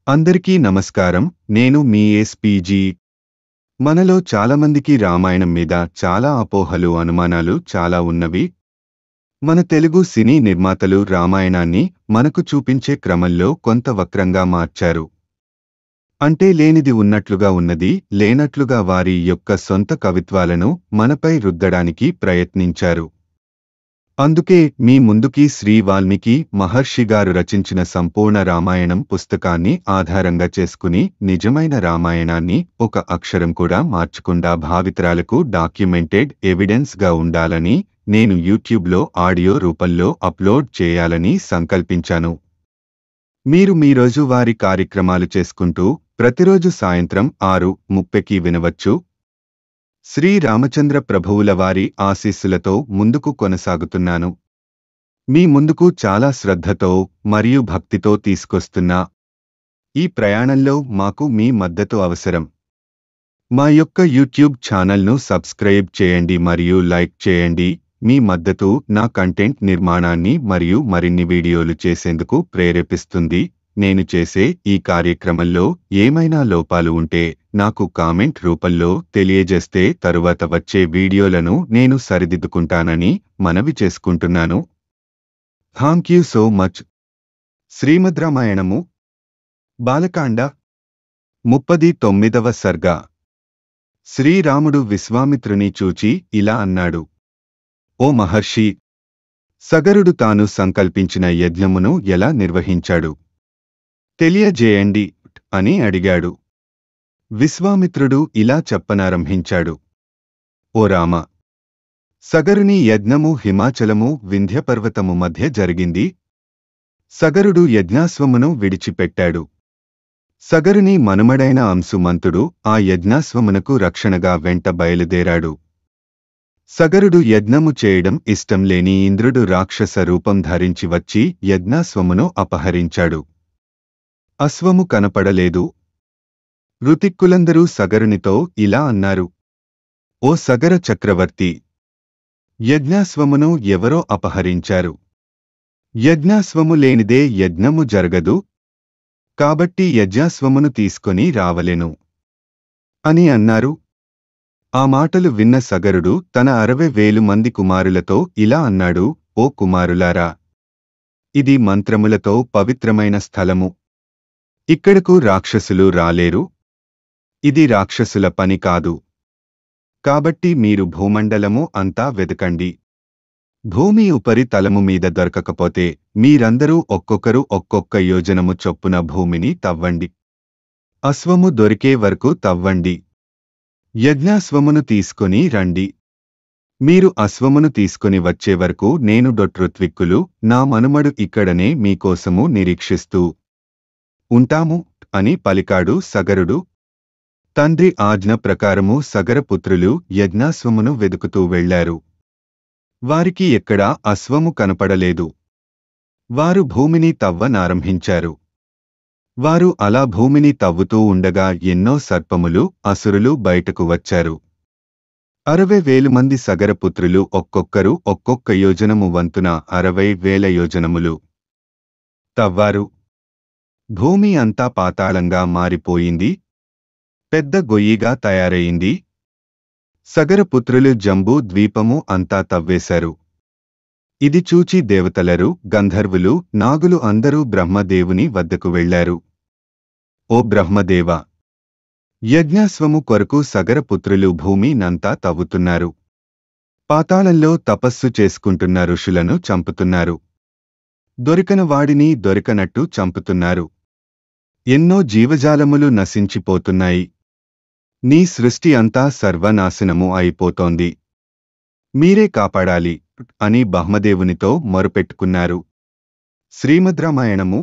అందరికీ నమస్కారం. నేను మీ ఎస్పీజీ. మనలో చాలామందికి రామాయణం మీద చాలా అపోహలు, అనుమానాలు చాలా ఉన్నవి. మన తెలుగు సినీ నిర్మాతలు రామాయణాన్ని మనకు చూపించే క్రమంలో కొంత వక్రంగా మార్చారు. అంటే లేనిది ఉన్నట్లుగా ఉన్నది, లేనట్లుగా వారి యొక్క సొంత కవిత్వాలను మనపై రుద్దడానికి ప్రయత్నించారు. అందుకే మీ ముందుకి శ్రీ వాల్మీకి మహర్షి గారు రచించిన సంపూర్ణ రామాయణం పుస్తకాన్ని ఆధారంగా చేసుకుని నిజమైన రామాయణాన్ని ఒక అక్షరం కూడా మార్చకుండా భావితరాలకు డాక్యుమెంటెడ్ ఎవిడెన్స్ గా ఉండాలని నేను యూట్యూబ్లో ఆడియో రూపంలో అప్లోడ్ చేయాలని సంకల్పించాను. మీరు మీ రోజువారీ కార్యక్రమాలు చేసుకుంటూ ప్రతిరోజు సాయంత్రం 6:30కి వినవచ్చు. శ్రీ రామచంద్ర ప్రభువుల వారి ఆశీస్సులతో ముందుకు కొనసాగుతున్నాను. మీ ముందుకు చాలా శ్రద్ధతో మరియు భక్తితో తీసుకొస్తున్నా ఈ ప్రయాణంలో మాకు మీ మద్దతు అవసరం. మా యొక్క యూట్యూబ్ ఛానల్ను సబ్స్క్రైబ్ చేయండి మరియు లైక్ చేయండి. మీ మద్దతు నా కంటెంట్ నిర్మాణాన్ని మరియు మరిన్ని వీడియోలు చేసేందుకు ప్రేరేపిస్తుంది. నేను చేసే ఈ కార్యక్రమంలో ఏమైనా లోపాలు ఉంటే నాకు కామెంట్ రూపంలో తెలియజేస్తే తరువాత వచ్చే వీడియోలను నేను సరిదిద్దుకుంటానని మనవి చేసుకుంటున్నాను. Thank you so much. Srimad రామాయణము బాలకాండ 39వ సర్గ. శ్రీరాముడు విశ్వామిత్రుని చూచి ఇలా అన్నాడు: ఓ మహర్షి, సగరుడు తాను సంకల్పించిన యజ్ఞమును ఎలా నిర్వహించాడు తెలియజేయండి అని అడిగాడు. విశ్వామిత్రుడు ఇలా చెప్పనారంభించాడు: ఓ రామ, సగరుని యజ్ఞము హిమాచలము వింధ్యపర్వతము మధ్య జరిగింది. సగరుడు యజ్ఞాశ్వమును విడిచిపెట్టాడు. సగరుని మనుమడైన అంశుమంతుడు ఆ యజ్ఞాశ్వమునకు రక్షణగా వెంట బయలుదేరాడు. సగరుడు యజ్ఞము చేయడం ఇష్టం లేని ఇంద్రుడు రాక్షస రూపం ధరించి వచ్చి యజ్ఞాశ్వమును అపహరించాడు. అశ్వము కనపడలేదు. ఋతిక్కులందరూ సగరునితో ఇలా అన్నారు: ఓ సగర చక్రవర్తి, యజ్ఞాశ్వమును ఎవరో అపహరించారు. యజ్ఞాశ్వము లేనిదే యజ్ఞము జరగదు. కాబట్టి యజ్ఞాశ్వమును తీసుకొని రావలెను అని అన్నారు. ఆ మాటలు విన్న సగరుడు తన 60,000 మంది కుమారులతో ఇలా అన్నాడు: ఓ కుమారులారా, ఇది మంత్రములతో పవిత్రమైన స్థలము. ఇక్కడకు రాక్షసులు రాలేరు. ఇది రాక్షసుల పని కాదు. కాబట్టి మీరు భూమండలము అంతా వెదకండి. భూమి ఉపరితలము మీద దొరకకపోతే మీరందరూ ఒక్కొక్కరు ఒక్కొక్క యోజనము చొప్పున భూమిని తవ్వండి. అశ్వము దొరికే వరకు తవ్వండి. యజ్ఞాశ్వమును తీసుకొని రండి. మీరు అశ్వమును తీసుకొని వచ్చే వరకు నేను ఋత్విక్కులు నా మనుమడు ఇక్కడనే మీకోసము నిరీక్షిస్తూ ఉంటాము అని పలికాడు సగరుడు. తండ్రి ఆజ్ఞ ప్రకారము సగరపుత్రులు యజ్ఞాశ్వమును వెదుకుతూ వెళ్లారు. వారికి ఎక్కడా అశ్వము కనపడలేదు. వారు భూమిని తవ్వనారంభించారు. వారు అలా భూమిని తవ్వుతూ ఉండగా ఎన్నో సర్పములు, అసురులు బయటకు వచ్చారు. 60,000 మంది సగరపుత్రులు ఒక్కొక్కరు ఒక్కొక్క యోజనము వంతున 60,000 యోజనములు తవ్వారు. భూమి అంతా పాతాళంగా మారిపోయింది. పెద్ద గొయ్యిగా తయారయింది. సగరపుత్రులు జంబూ ద్వీపము అంతా తవ్వేశారు. ఇది చూచి దేవతలరు, గంధర్వులు, నాగులు అందరూ బ్రహ్మదేవుని వద్దకు వెళ్లారు. ఓ బ్రహ్మదేవ, యజ్ఞాశ్వము కొరకు సగరపుత్రులు భూమి నంతా తవ్వుతున్నారు. పాతాళంలో తపస్సు చేసుకుంటున్న ఋషులను చంపుతున్నారు. దొరికన వాడిని దొరికనట్టు చంపుతున్నారు. ఎన్నో జీవజాలములు నశించిపోతున్నాయి. నీ సృష్టి అంతా సర్వనాశనము అయిపోతోంది. మీరే కాపాడాలి అని బ్రహ్మదేవునితో మొరపెట్టుకున్నారు. శ్రీమద్ రామాయణము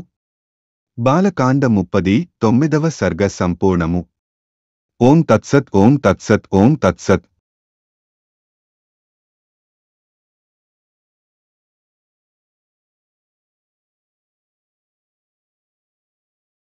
బాలకాండ 39వ సర్గ సంపూర్ణము. ఓం తత్సత్. ఓం తత్సత్. ఓం తత్సత్.